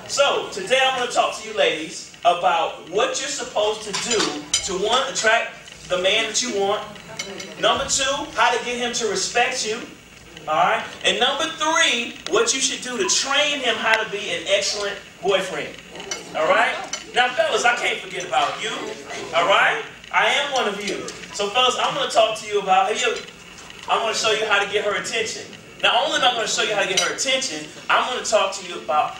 So, today I'm going to talk to you ladies about what you're supposed to do to, one, attract the man that you want. Number two, how to get him to respect you. Alright? And number three, what you should do to train him how to be an excellent boyfriend. Alright? Now, fellas, I can't forget about you. Alright? I am one of you. So, fellas, I'm going to talk to you about, I'm going to show you how to get her attention. Not only am I going to show you how to get her attention, I'm going to talk to you about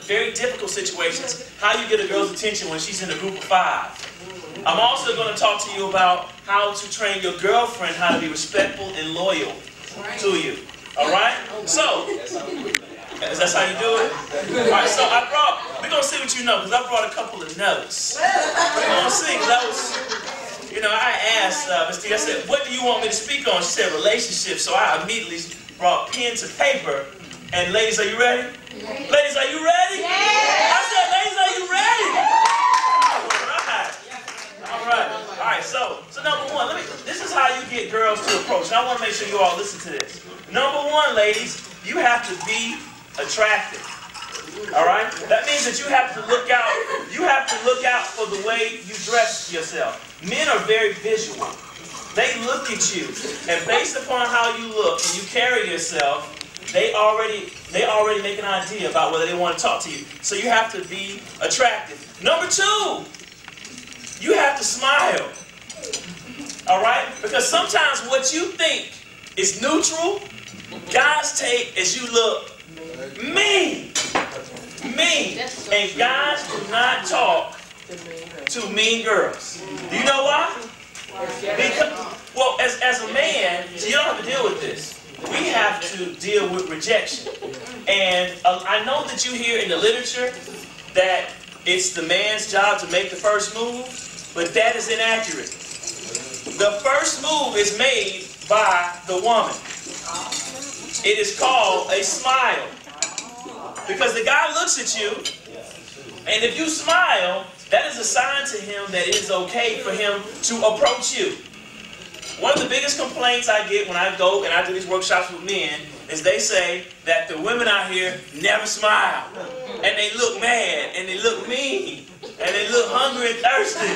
very difficult situations, how you get a girl's attention when she's in a group of 5. I'm also going to talk to you about how to train your girlfriend how to be respectful and loyal to you. Alright? So, that's how you do it? Alright, so we're going to see what you know, because I brought a couple of notes. We're going to see, because I asked Ms. T, I said, what do you want me to speak on? She said relationships, so I immediately brought pen to paper. And ladies, are you ready? Yeah. Ladies, are you ready? Yeah. I said, ladies, are you ready? Yeah. All right. All right. So number one, this is how you get girls to approach. And I want to make sure you all listen to this. Number one, ladies, you have to be attractive. All right. That means that you have to look out. You have to look out for the way you dress yourself. Men are very visual. They look at you, and based upon how you look and you carry yourself, they already make an idea about whether they want to talk to you. So you have to be attractive. Number two, you have to smile. All right? Because sometimes what you think is neutral, guys take as you look mean. Mean. And guys do not talk to mean girls. Do you know why? Because, well, as a man, you don't have to deal with this. We have to deal with rejection. And I know that you hear in the literature that it's the man's job to make the first move, but that is inaccurate. The first move is made by the woman. It is called a smile. Because the guy looks at you, and if you smile, that is a sign to him that it is okay for him to approach you. One of the biggest complaints I get when I go and I do these workshops with men is they say that the women out here never smile. And they look mad, and they look mean, and they look hungry and thirsty.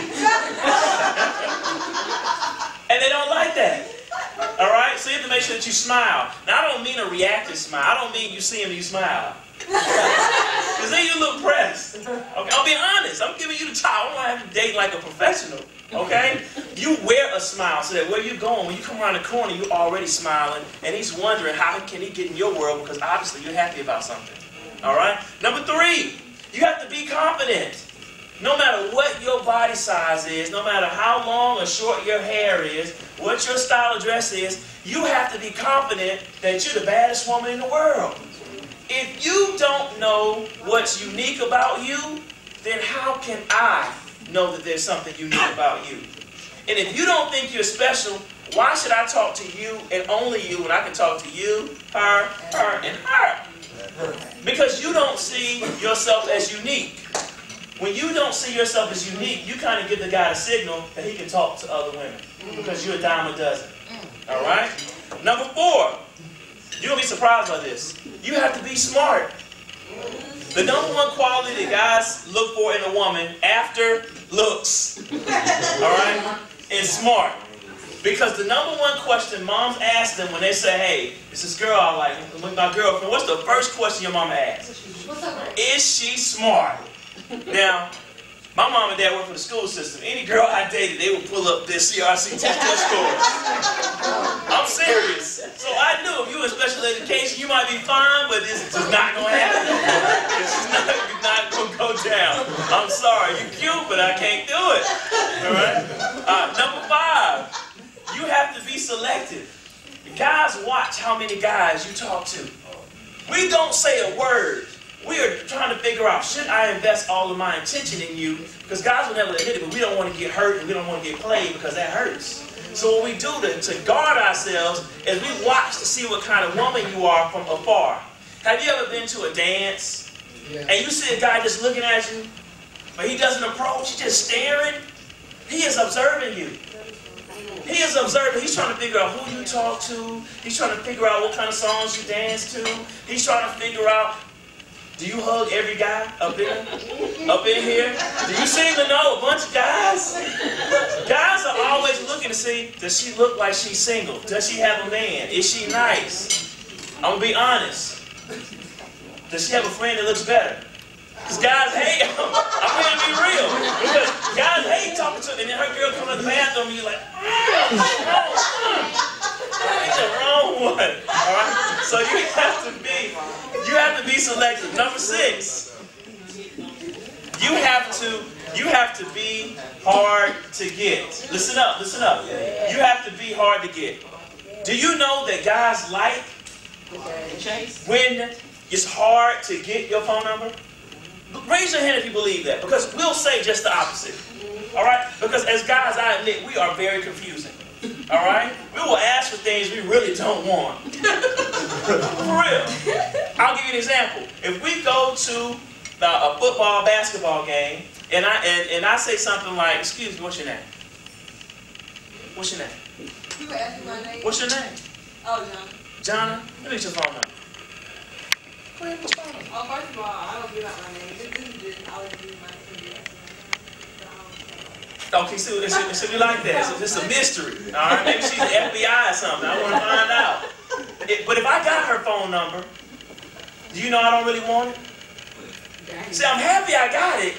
And they don't like that. Alright? So you have to make sure that you smile. Now, I don't mean a reactive smile. I don't mean you see him and you smile. Because then you look pressed. Okay? I'll be honest. I'm giving you the top. I don't want to have to date like a professional. Okay? You wear a smile so that where you're going, when you come around the corner, you're already smiling. And he's wondering, how can he get in your world? Because obviously you're happy about something. Alright? Number three, you have to be confident. No matter what your body size is, no matter how long or short your hair is, what your style of dress is, you have to be confident that you're the baddest woman in the world. If you don't know what's unique about you, then how can I know that there's something unique about you? And if you don't think you're special, why should I talk to you and only you when I can talk to you, her, and her? Because you don't see yourself as unique. When you don't see yourself as unique, you kind of give the guy a signal that he can talk to other women. Because you're a dime a dozen. Alright? Number four, you're going to be surprised by this. You have to be smart. The number one quality that guys look for in a woman after looks, alright, is smart. Because the number one question moms ask them when they say, hey, it's this girl I like, with my girlfriend, what's the first question your mama asks? Is she smart? Now, my mom and dad work for the school system. Any girl I dated, they would pull up their CRC test scores. I'm serious. So I knew if you were in special education, you might be fine, but this is just not going to happen. This is not going to go down. I'm sorry. You're cute, but I can't do it. All right? Number five, you have to be selective. Guys, watch how many guys you talk to. We don't say a word. We are trying to figure out, should I invest all of my attention in you? Because guys will never admit it, but we don't want to get hurt and we don't want to get played because that hurts. So what we do to guard ourselves is we watch to see what kind of woman you are from afar. Have you ever been to a dance and you see a guy just looking at you, but he doesn't approach, he's just staring? He is observing you. He is observing. He's trying to figure out who you talk to. He's trying to figure out what kind of songs you dance to. He's trying to figure out, do you hug every guy up in here? Do you seem to know a bunch of guys? Guys are always looking to see, does she look like she's single? Does she have a man? Is she nice? I'm going to be honest. Does she have a friend that looks better? Because guys hate, I'm going to be real. Because guys hate talking to her, and then her girl comes in the bathroom and you're like, that's the wrong one. All right? So you have to be selective. Number 6, you have to be hard to get. Listen up, listen up. You have to be hard to get. Do you know that guys like when it's hard to get your phone number? Raise your hand if you believe that, because we'll say just the opposite. All right? Because as guys, I admit, we are very confusing. All right? We will ask for things we really don't want. For real. I'll give you an example. If we go to a football, basketball game, and I say something like, excuse me, what's your name? What's your name? You were asking my name? What's your name? Oh, Jonna. Jonna? Let me get your phone number. Go ahead, what's your phone number? Oh, first of all, I don't give out my name. This is just, I would do my name. Okay, so we like that. So it's a mystery. All right, maybe she's the FBI or something. I want to find out. But if I got her phone number, do you know I don't really want it? See, I'm happy I got it,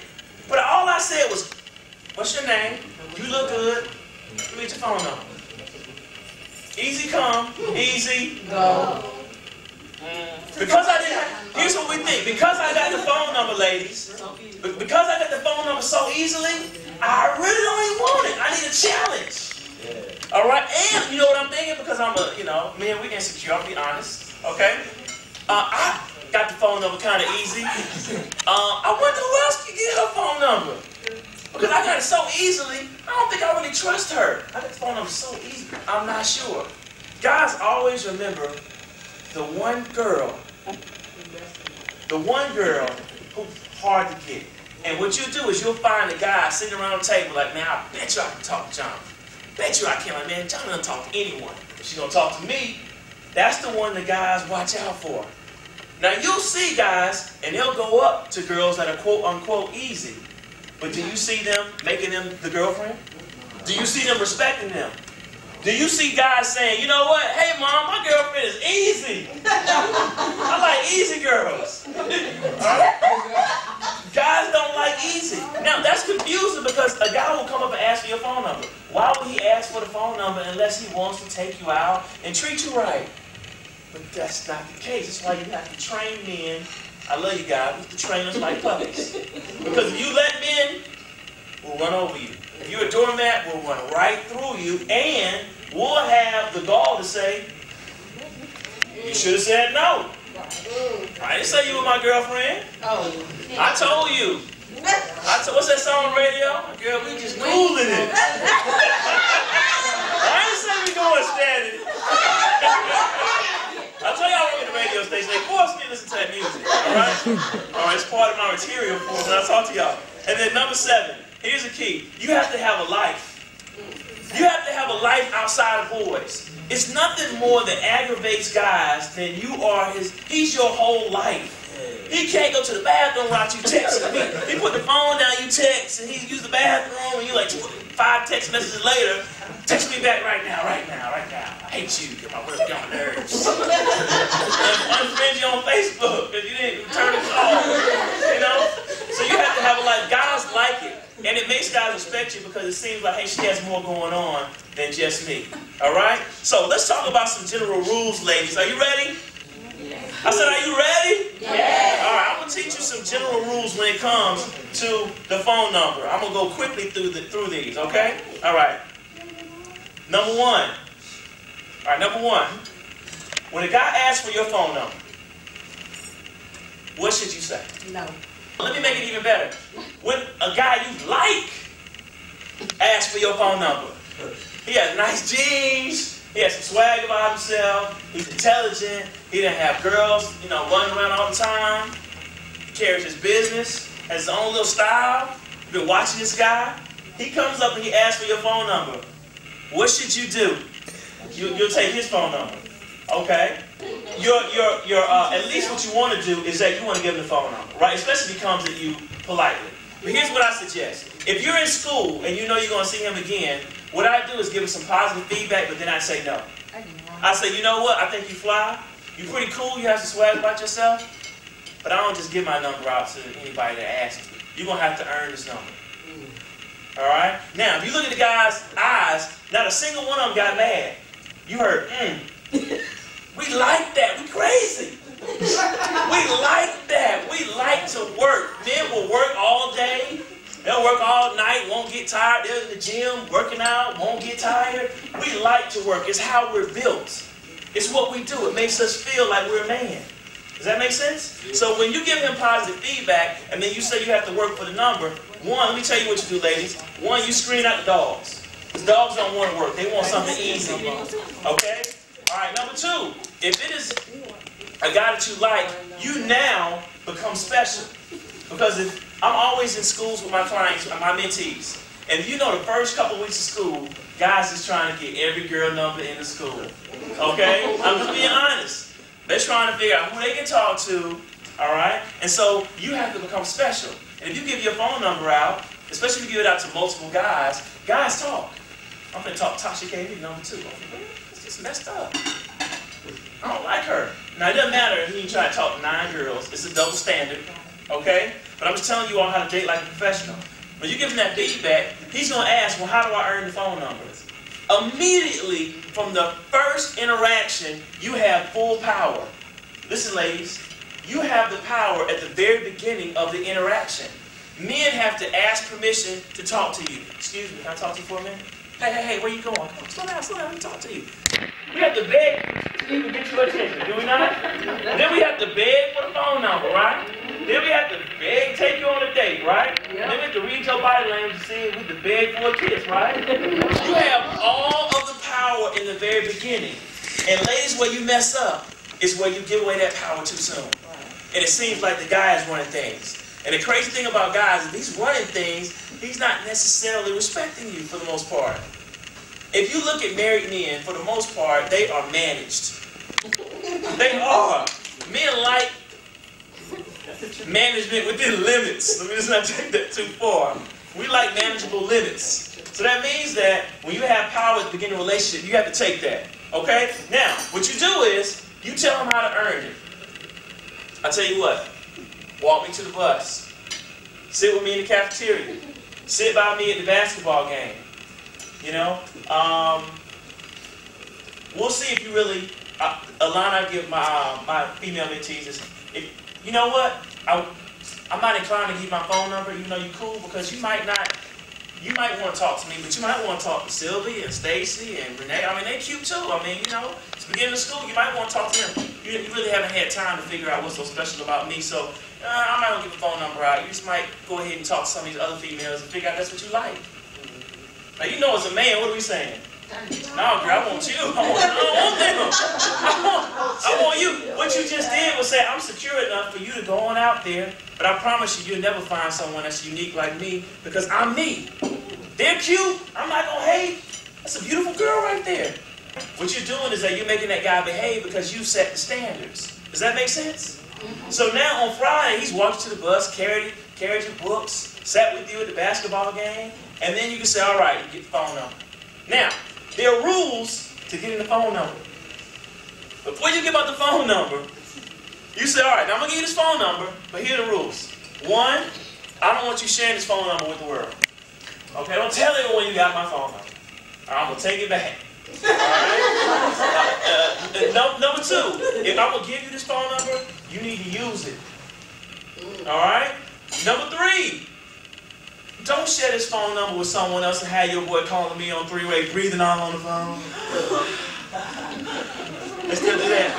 but all I said was, what's your name? You look good. Let me get your phone number. Easy come, easy go. Because I didn't, here's what we think. Because I got the phone number, ladies, because I got the phone number so easily, I really don't even want it. I need a challenge. All right? And you know what I'm thinking? Because I'm man, we're insecure, I'll be honest. Okay? I got the phone number kind of easy. I wonder who else can get her phone number. Because I got it so easily, I don't think I really trust her. I got the phone number so easy, I'm not sure. Guys, always remember the one girl who's hard to get. And what you do is you'll find a guy sitting around the table like, man, I bet you I can talk to John. Bet you I can. Like, man, John doesn't talk to anyone. If she's going to talk to me, that's the one the guys watch out for. Now, you'll see guys, and they'll go up to girls that are quote-unquote easy. But do you see them making them the girlfriend? Do you see them respecting them? Do you see guys saying, you know what? Hey, Mom, my girlfriend is easy. I like easy girls. All right? Guys don't like easy. Now, that's confusing because a guy will come up and ask for your phone number. Why would he ask for the phone number unless he wants to take you out and treat you right? But that's not the case. That's why you have to train men. I love you guys. You have to train us like puppies. Because if you let men, we'll run over you. If you're a doormat, we'll run right through you, and we'll have the gall to say, you should have said no. I didn't say you were my girlfriend. I told you. What's that song on the radio? Girl, we just cooling it. I didn't say we going steady. I tell y'all I work at the radio station. They force me to listen to that music. All right? All right, it's part of my material for when I talk to y'all. And then number 7. Here's the key. You have to have a life. You have to have a life outside of boys. It's nothing more that aggravates guys than he's your whole life. He can't go to the bathroom without you texting him. He put the phone down, you text, and he use the bathroom, and you like 5 text messages later, text me back right now. I hate you, get my work on nerves. Unfriend you on Facebook because you didn't return the call. You know? So you have to have a life. Guys like it. And it makes guys respect you because it seems like, hey, she has more going on than just me. All right? So let's talk about some general rules, ladies. Are you ready? I said, are you ready? Yes. All right, I'm going to teach you some general rules when it comes to the phone number. I'm going to go quickly through these, okay? All right. Number 1. All right, number 1. When a guy asks for your phone number, what should you say? No. Let me make it even better. When a guy you like asks for your phone number, he has nice jeans, he has some swag about himself, he's intelligent, he didn't have girls, running around all the time, he carries his business, has his own little style, you've been watching this guy, he comes up and he asks for your phone number. What should you do? You'll take his phone number. Okay? At least what you want to do is that you want to give him the phone number, right? Especially if he comes at you politely. But here's what I suggest. If you're in school and you know you're going to see him again, what I do is give him some positive feedback, but then I say no. I say, you know what? I think you fly. You're pretty cool. You have some swag about yourself. But I don't just give my number out to anybody that asks me. You're going to have to earn this number. All right? Now, if you look at the guy's eyes, not a single one of them got mad. You heard, We like that. We crazy. We like that. We like to work. Men will work all day. They'll work all night, won't get tired. They're in the gym, working out, won't get tired. We like to work. It's how we're built. It's what we do. It makes us feel like we're a man. Does that make sense? So when you give him positive feedback, and then you say you have to work for the number, one, let me tell you what you do, ladies. One, you screen out the dogs. Because dogs don't want to work. They want something easy. Okay? All right, number two, if it is a guy that you like, you now become special. Because if I'm always in schools with my clients, my mentees. And you know the first couple weeks of school, guys is trying to get every girl number in the school. Okay? I'm just being honest. They're trying to figure out who they can talk to. All right? And so you have to become special. And if you give your phone number out, especially if you give it out to multiple guys, guys talk. I'm going to talk. Tasha gave me number 2. It's just messed up. I don't like her. Now, it doesn't matter if you try to talk to 9 girls. It's a double standard. Okay? But I'm just telling you all how to date like a professional. When you give him that feedback, he's going to ask, well, how do I earn the phone numbers? Immediately from the first interaction, you have full power. Listen, ladies. You have the power at the very beginning of the interaction. Men have to ask permission to talk to you. Excuse me, can I talk to you for a minute? Hey, where you going? Come on, slow down, let me talk to you. We have to beg to even get your attention, do we not? Then we have to beg for the phone number, right? Then we have to beg, take you on a date, right? Yeah. Then we have to read your body language to see if we have to beg for a kiss, right? You have all of the power in the very beginning. And ladies, where you mess up is where you give away that power too soon. And it seems like the guy is running things. And the crazy thing about guys, if he's running things, he's not necessarily respecting you for the most part. If you look at married men, for the most part, they are managed. They are. Men like management within limits. Let me just not take that too far. We like manageable limits. So that means that when you have power at the beginning of a relationship, you have to take that. Okay? Now, what you do is, you tell them how to earn it. I tell you what, walk me to the bus. Sit with me in the cafeteria. Sit by me at the basketball game. You know? We'll see if you really, a line I give my female mentees is, you know what? I'm not inclined to give my phone number even though you're cool because you might want to talk to me, but you might want to talk to Sylvia and Stacy and Renee. I mean, they're cute too. I mean, you know, it's the beginning of school. You might want to talk to them. You really haven't had time to figure out what's so special about me, so I'm not going to give a phone number out. You just might go ahead and talk to some of these other females and figure out that's what you like. Now, you know as a man, what are we saying? No, girl, I want you. I don't want them. I want you. What you just did was say, I'm secure enough for you to go on out there, but I promise you, you'll never find someone that's unique like me because I'm me. They're cute. I'm not going to hate. That's a beautiful girl right there. What you're doing is that you're making that guy behave because you set the standards. Does that make sense? So now on Friday, he's walked to the bus, carried your books, sat with you at the basketball game, and then you can say, all right, you get the phone number. Now, there are rules to getting the phone number. Before you give out the phone number, you say, all right, now I'm going to give you this phone number, but here are the rules. 1, I don't want you sharing this phone number with the world. Okay, don't tell anyone you got my phone number. I'm going to take it back. All right? Number 2, if I'm going to give you this phone number, you need to use it. All right? Number 3, don't share this phone number with someone else and have your boy calling me on 3-way, breathing all on the phone. They still do that.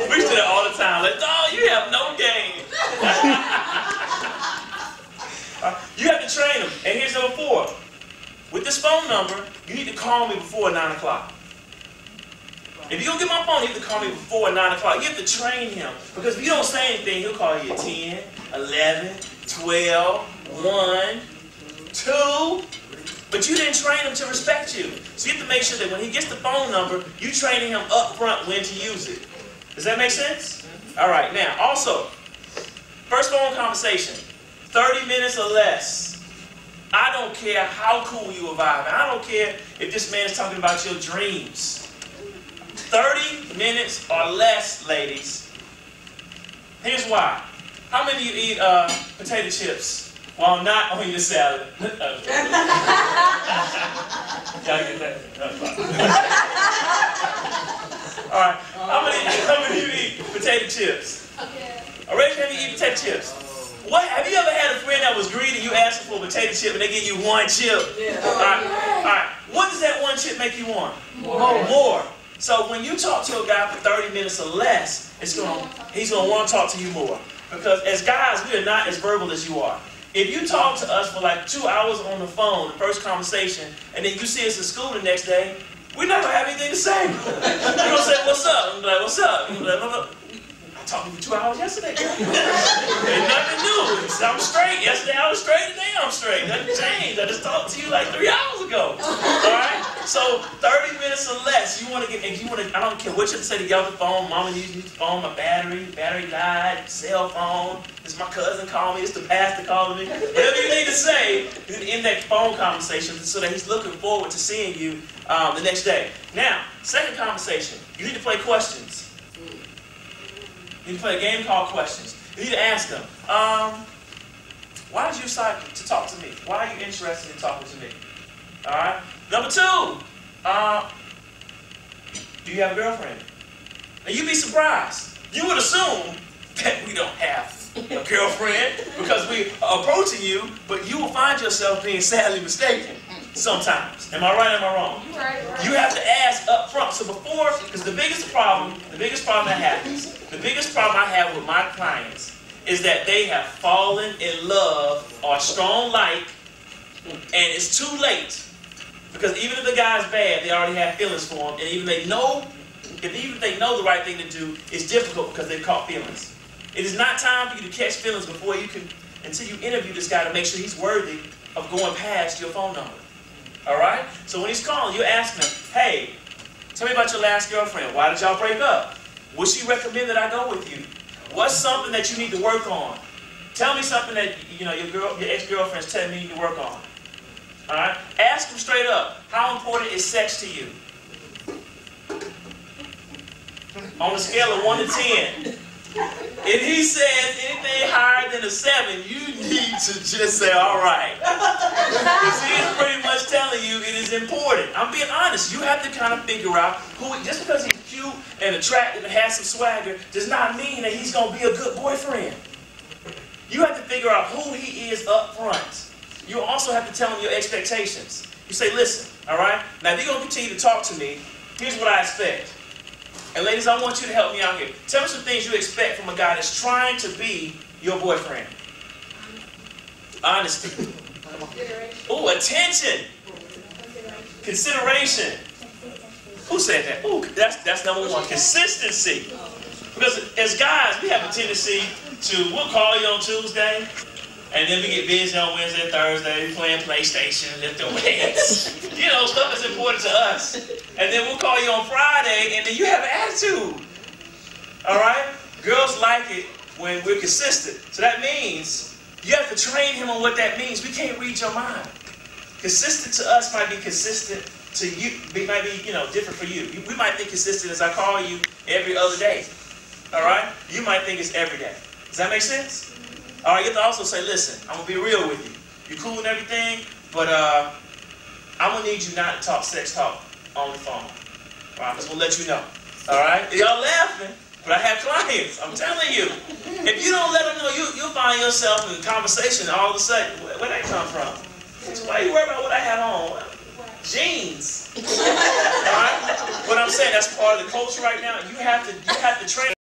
We do that all the time. Like, oh, you have no game. You have to train them. And here's number 4. With this phone number, you need to call me before 9 o'clock. If you don't get my phone, you have to call me before 9 o'clock. You have to train him. Because if you don't say anything, he'll call you at 10, 11, 12, 1, 2. But you didn't train him to respect you. So you have to make sure that when he gets the phone number, you training him up front when to use it. Does that make sense? All right. Now, also, first phone conversation, 30 minutes or less. I don't care how cool you are vibing. I don't care if this man is talking about your dreams. 30 minutes or less, ladies. Here's why. How many of you eat potato chips while not on your salad? Y'all get that? All right. How many of you eat potato chips? Raise your hand if you eat potato chips. What? Have you ever had a friend that was greedy? You asked them for a potato chip and they give you one chip. Yeah. All right. What does that one chip make you want? More. So when you talk to a guy for 30 minutes or less, he's going to want to talk to you more. Because as guys, we are not as verbal as you are. If you talk to us for like 2 hours on the phone, the first conversation, and then you see us in school the next day, we're not going to have anything to say. You're going to say, what's up? I'm like, what's up? I'm like, I talked to you for 2 hours yesterday, girl. Ain't nothing new. I'm straight. Yesterday I was straight, today I'm straight. Nothing changed. I just talked to you like 3 hours ago. Alright? So 30 minutes or less. You want to get, if you want to, I don't care what you have to say to get off the phone. Mama needs the phone, my battery died, cell phone. It's my cousin calling me, it's the pastor calling me. Whatever you need to say in that phone conversation so that he's looking forward to seeing you the next day. Now, second conversation. You need to play questions. You need to play a game called Questions. You need to ask them, why did you decide to talk to me? Why are you interested in talking to me? All right. Number 2, do you have a girlfriend? Now you'd be surprised. You would assume that we don't have a girlfriend because we are approaching you, but you will find yourself being sadly mistaken sometimes. Am I right or am I wrong? Right. You have to ask up front. So before, because the biggest problem that happens, the biggest problem I have with my clients is that they have fallen in love or strong like, and it's too late. Because even if the guy's bad, they already have feelings for him, and even if they know the right thing to do, it's difficult because they've caught feelings. It is not time for you to catch feelings before you can, until you interview this guy to make sure he's worthy of going past your phone number. All right? So when he's calling, you ask him, hey, tell me about your last girlfriend. Why did y'all break up? Would she recommend that I go with you? What's something that you need to work on? Tell me something that your ex-girlfriend's telling me you need to work on. All right? Ask him straight up, how important is sex to you? On a scale of 1 to 10. If he says anything higher than a 7, you need to just say, all right. Because he is pretty much telling you it is important. I'm being honest. You have to kind of figure out who, just because he's cute and attractive and has some swagger, does not mean that he's going to be a good boyfriend. You have to figure out who he is up front. You also have to tell him your expectations. You say, listen, all right? Now, if you're going to continue to talk to me, here's what I expect. And ladies, I want you to help me out here. Tell me some things you expect from a guy that's trying to be your boyfriend. Honesty. Ooh, attention. Consideration. Who said that? Ooh, that's number 1. Consistency. Because as guys, we have a tendency to, we'll call you on Tuesday, and then we get busy on Wednesday and Thursday, playing PlayStation, lifting weights. You know, stuff that's important to us. And then we'll call you on Friday, and then you have an attitude. All right? Girls like it when we're consistent. So that means you have to train him on what that means. We can't read your mind. Consistent to us might be consistent to you. It might be, different for you. We might think consistent as I call you every other day. All right? You might think it's every day. Does that make sense? All right, you have to also say, listen, I'm going to be real with you. You're cool and everything, but I'm going to need you not to talk sex talk on the phone. All right, I'm just going to let you know. All right? Y'all laughing, but I have clients. I'm telling you. If you don't let them know, you'll find yourself in a conversation all of a sudden. Where'd that come from? Why are you worried about what I have on? Jeans. All right? What I'm saying, that's part of the culture right now. You have to train.